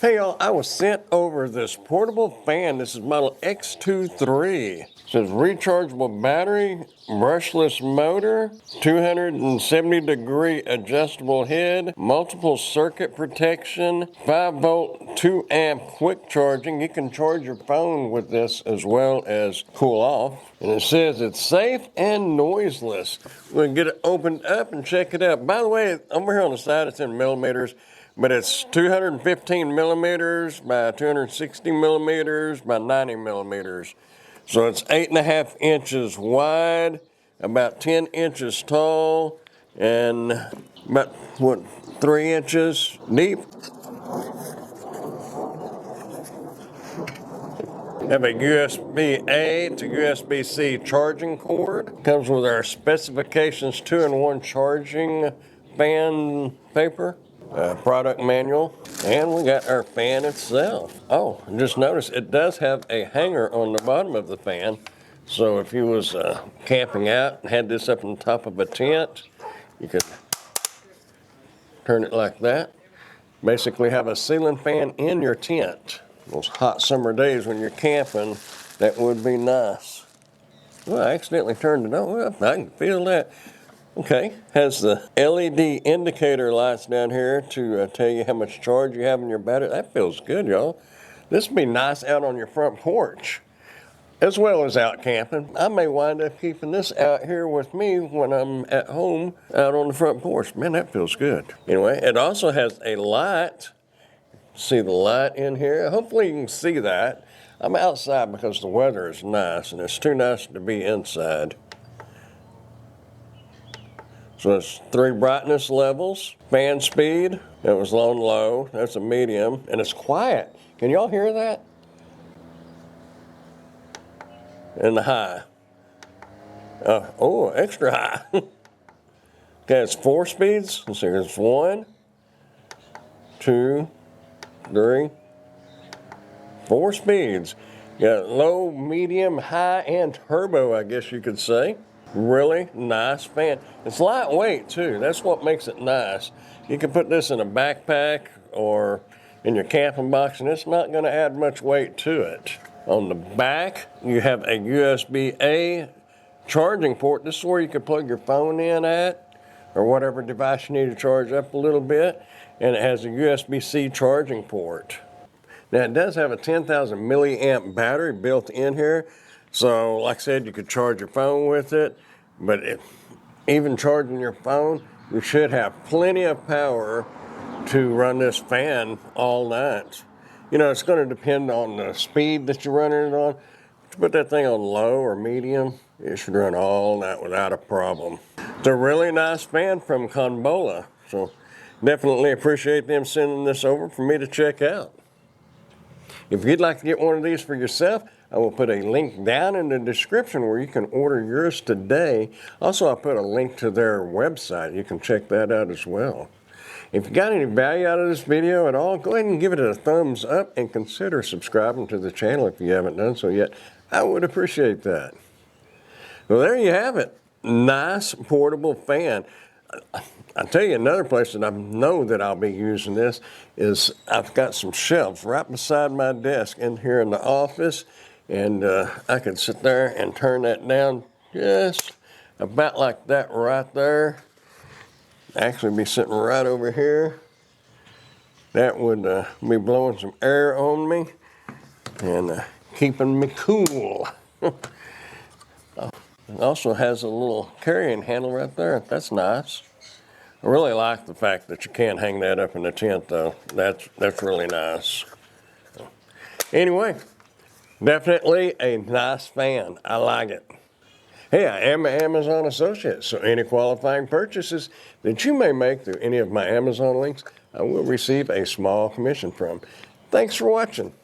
Hey y'all, I was sent over this portable fan. This is model X23. It says rechargeable battery, brushless motor, 270-degree adjustable head, multiple circuit protection, 5-volt, 2-amp quick charging. You can charge your phone with this as well as cool off. And it says it's safe and noiseless. We're gonna get it opened up and check it out. By the way, over here on the side it's in millimeters. But it's 215 millimeters by 260 millimeters by 90 millimeters. So it's 8.5 inches wide, about 10 inches tall, and about, 3 inches deep. Have a USB-A to USB-C charging cord. Comes with our specifications 2-in-1 charging fan paper. Product manual, and we got our fan itself. Oh, just notice it does have a hanger on the bottom of the fan, so if you was camping out and had this up on top of a tent, you could turn it like that. Basically have a ceiling fan in your tent. Those hot summer days when you're camping, that would be nice. Well, I accidentally turned it on. Well, I can feel that. Okay, has the LED indicator lights down here to tell you how much charge you have in your battery. That feels good, y'all. This would be nice out on your front porch, as well as out camping. I may wind up keeping this out here with me when I'm at home out on the front porch. Man, that feels good. Anyway, it also has a light. See the light in here? Hopefully you can see that. I'm outside because the weather is nice, and it's too nice to be inside. So it's 3 brightness levels, fan speed, that was on low, that's a medium, and it's quiet. Can y'all hear that? And the high. Oh, extra high. Okay, it's 4 speeds. Let's see, it's 1, 2, 3, 4 speeds. You got low, medium, high, and turbo, I guess you could say. Really nice fan. It's lightweight too. That's what makes it nice. You can put this in a backpack or in your camping box, and it's not going to add much weight to it. On the back, you have a USB-A charging port. This is where you can plug your phone in at, or whatever device you need to charge up a little bit. And it has a USB-C charging port. Now it does have a 10,000 milliamp battery built in here. So, like I said, you could charge your phone with it, but even charging your phone, you should have plenty of power to run this fan all night. You know, it's going to depend on the speed that you're running it on. If you put that thing on low or medium, it should run all night without a problem. It's a really nice fan from CONBOLA, so definitely appreciate them sending this over for me to check out. If you'd like to get one of these for yourself, I will put a link down in the description where you can order yours today. Also, I'll put a link to their website. You can check that out as well. If you got any value out of this video at all, go ahead and give it a thumbs up and consider subscribing to the channel if you haven't done so yet. I would appreciate that. Well, there you have it. Nice portable fan. I'll tell you another place that I know that I'll be using this is I've got some shelves right beside my desk in here in the office, and I can sit there and turn that down just about like that right there. Actually be sitting right over here. That would be blowing some air on me and keeping me cool. It also has a little carrying handle right there. That's nice. I really like the fact that you can't hang that up in the tent, though. That's really nice. Anyway, definitely a nice fan. I like it. Hey, I am an Amazon associate, so any qualifying purchases that you may make through any of my Amazon links, I will receive a small commission from. Thanks for watching.